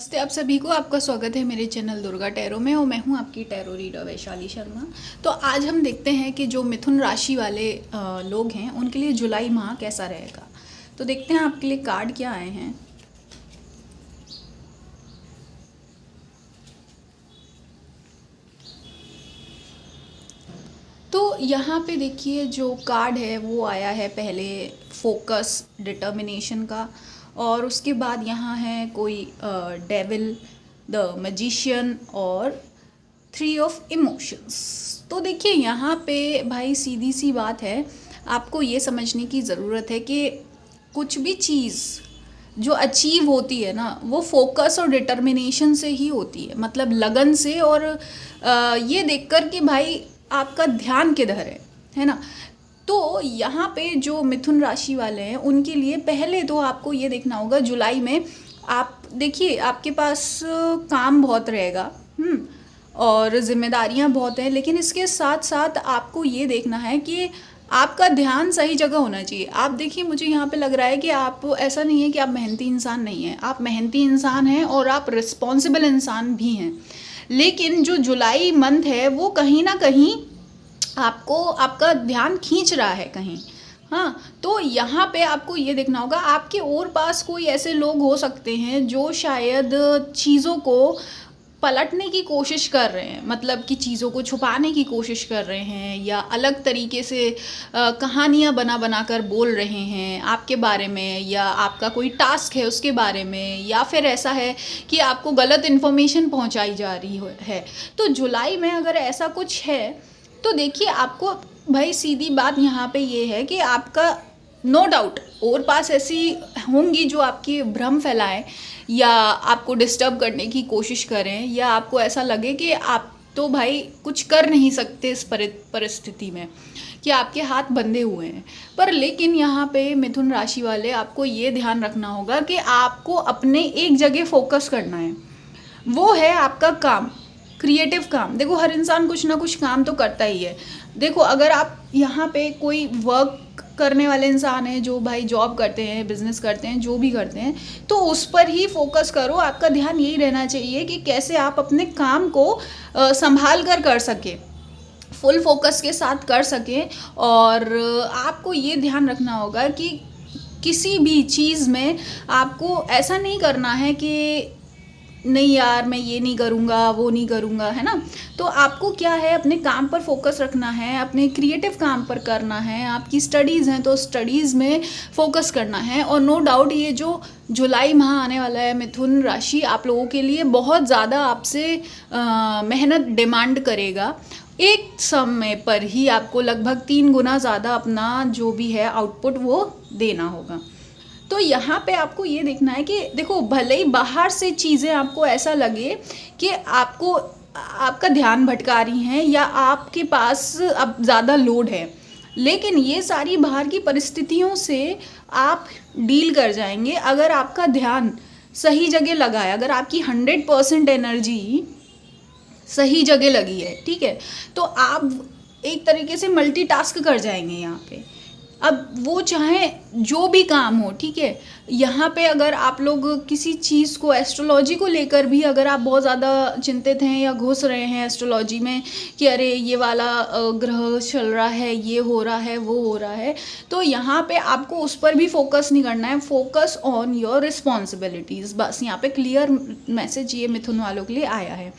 नमस्ते आप सभी को। आपका स्वागत है मेरे चैनल दुर्गा टैरो में और मैं हूं आपकी टैरो रीडर वैशाली शर्मा। तो आज हम देखते हैं कि जो मिथुन राशि वाले लोग हैं उनके लिए जुलाई माह कैसा रहेगा। तो देखते हैं आपके लिए कार्ड क्या आए हैं। तो यहाँ पे देखिए जो कार्ड है वो आया है पहले फोकस डिटर्मिनेशन का, और उसके बाद यहाँ है कोई डेविल, द मैजिशियन और 3 ऑफ इमोशंस। तो देखिए यहाँ पे भाई सीधी सी बात है, आपको ये समझने की ज़रूरत है कि कुछ भी चीज़ जो अचीव होती है ना वो फोकस और डिटर्मिनेशन से ही होती है, मतलब लगन से, और ये देखकर कि भाई आपका ध्यान किधर है ना। तो यहाँ पे जो मिथुन राशि वाले हैं उनके लिए पहले तो आपको ये देखना होगा जुलाई में, आप देखिए आपके पास काम बहुत रहेगा और जिम्मेदारियाँ बहुत हैं, लेकिन इसके साथ साथ आपको ये देखना है कि आपका ध्यान सही जगह होना चाहिए। आप देखिए मुझे यहाँ पे लग रहा है कि आप, ऐसा नहीं है कि आप मेहनती इंसान नहीं हैं, आप मेहनती इंसान हैं और आप रिस्पॉन्सिबल इंसान भी हैं, लेकिन जो जुलाई मंथ है वो कहीं ना कहीं आपको आपका ध्यान खींच रहा है कहीं। हाँ, तो यहाँ पे आपको ये देखना होगा, आपके और पास कोई ऐसे लोग हो सकते हैं जो शायद चीज़ों को पलटने की कोशिश कर रहे हैं, मतलब कि चीज़ों को छुपाने की कोशिश कर रहे हैं या अलग तरीके से कहानियाँ बना बना कर बोल रहे हैं आपके बारे में, या आपका कोई टास्क है उसके बारे में, या फिर ऐसा है कि आपको गलत इन्फॉर्मेशन पहुंचाई जा रही है। तो जुलाई में अगर ऐसा कुछ है तो देखिए आपको भाई सीधी बात यहाँ पे ये है कि आपका नो डाउट और पास ऐसी होंगी जो आपकी भ्रम फैलाएं या आपको डिस्टर्ब करने की कोशिश करें, या आपको ऐसा लगे कि आप तो भाई कुछ कर नहीं सकते इस परिस्थिति में, कि आपके हाथ बंधे हुए हैं। पर लेकिन यहाँ पे मिथुन राशि वाले आपको ये ध्यान रखना होगा कि आपको अपने एक जगह फोकस करना है, वो है आपका काम, क्रिएटिव काम। देखो हर इंसान कुछ ना कुछ काम तो करता ही है। देखो अगर आप यहाँ पे कोई वर्क करने वाले इंसान हैं जो भाई जॉब करते हैं, बिजनेस करते हैं, जो भी करते हैं, तो उस पर ही फोकस करो। आपका ध्यान यही रहना चाहिए कि कैसे आप अपने काम को संभाल कर सके, फुल फोकस के साथ कर सकें। और आपको ये ध्यान रखना होगा कि किसी भी चीज़ में आपको ऐसा नहीं करना है कि नहीं यार मैं ये नहीं करूँगा वो नहीं करूँगा, है ना। तो आपको क्या है, अपने काम पर फोकस रखना है, अपने क्रिएटिव काम पर करना है। आपकी स्टडीज़ हैं तो स्टडीज़ में फोकस करना है। और नो डाउट ये जो जुलाई माह आने वाला है मिथुन राशि आप लोगों के लिए बहुत ज़्यादा आपसे मेहनत डिमांड करेगा। एक समय पर ही आपको लगभग 3 गुना ज़्यादा अपना जो भी है आउटपुट वो देना होगा। तो यहाँ पे आपको ये देखना है कि देखो भले ही बाहर से चीज़ें आपको ऐसा लगे कि आपको आपका ध्यान भटका रही हैं या आपके पास अब ज़्यादा लोड है, लेकिन ये सारी बाहर की परिस्थितियों से आप डील कर जाएंगे अगर आपका ध्यान सही जगह लगा है, अगर आपकी 100% एनर्जी सही जगह लगी है, ठीक है, तो आप एक तरीके से मल्टीटास्क कर जाएंगे यहाँ पे। अब वो चाहे जो भी काम हो, ठीक है। यहाँ पे अगर आप लोग किसी चीज़ को, एस्ट्रोलॉजी को लेकर भी अगर आप बहुत ज़्यादा चिंतित हैं या घुस रहे हैं एस्ट्रोलॉजी में कि अरे ये वाला ग्रह चल रहा है, ये हो रहा है, वो हो रहा है, तो यहाँ पे आपको उस पर भी फोकस नहीं करना है। फोकस ऑन योर रिस्पॉन्सिबिलिटीज़, बस यहाँ पे क्लियर मैसेज ये मिथुन वालों के लिए आया है।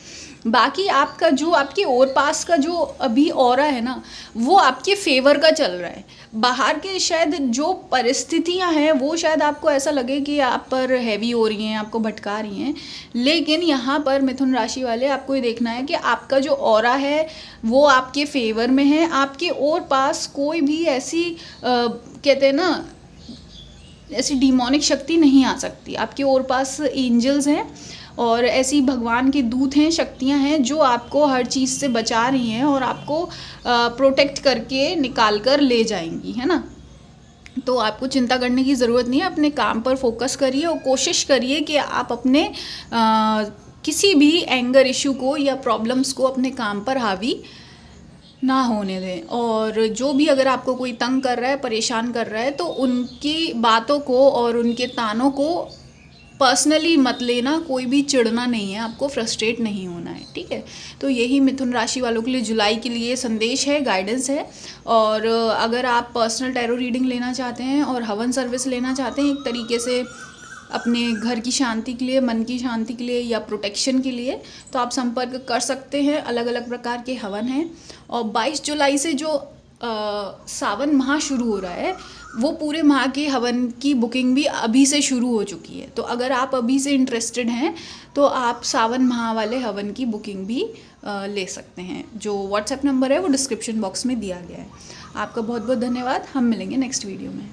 बाकी आपका जो आपके और पास का जो अभी ऑरा है ना वो आपके फेवर का चल रहा है। बाहर के शायद जो परिस्थितियां हैं वो शायद आपको ऐसा लगे कि आप पर हैवी हो रही हैं, आपको भटका रही हैं, लेकिन यहाँ पर मिथुन राशि वाले आपको ये देखना है कि आपका जो ऑरा है वो आपके फेवर में है। आपके और पास कोई भी ऐसी कहते हैं ना ऐसी डिमोनिक शक्ति नहीं आ सकती। आपके और पास एंजल्स हैं और ऐसी भगवान के दूत हैं, शक्तियां हैं जो आपको हर चीज़ से बचा रही हैं और आपको प्रोटेक्ट करके निकाल कर ले जाएंगी, है ना। तो आपको चिंता करने की ज़रूरत नहीं है, अपने काम पर फोकस करिए और कोशिश करिए कि आप अपने किसी भी एंगर इशू को या प्रॉब्लम्स को अपने काम पर हावी ना होने दें। और जो भी अगर आपको कोई तंग कर रहा है, परेशान कर रहा है, तो उनकी बातों को और उनके तानों को पर्सनली मत लेना, कोई भी चिढ़ना नहीं है, आपको फ्रस्ट्रेट नहीं होना है, ठीक है। तो यही मिथुन राशि वालों के लिए जुलाई के लिए संदेश है, गाइडेंस है। और अगर आप पर्सनल टैरो रीडिंग लेना चाहते हैं और हवन सर्विस लेना चाहते हैं एक तरीके से अपने घर की शांति के लिए, मन की शांति के लिए या प्रोटेक्शन के लिए, तो आप संपर्क कर सकते हैं। अलग अलग प्रकार के हवन हैं। और 22 जुलाई से जो सावन माह शुरू हो रहा है, वो पूरे माह के हवन की बुकिंग भी अभी से शुरू हो चुकी है। तो अगर आप अभी से इंटरेस्टेड हैं तो आप सावन माह वाले हवन की बुकिंग भी ले सकते हैं। जो व्हाट्सएप नंबर है वो डिस्क्रिप्शन बॉक्स में दिया गया है। आपका बहुत बहुत धन्यवाद। हम मिलेंगे नेक्स्ट वीडियो में।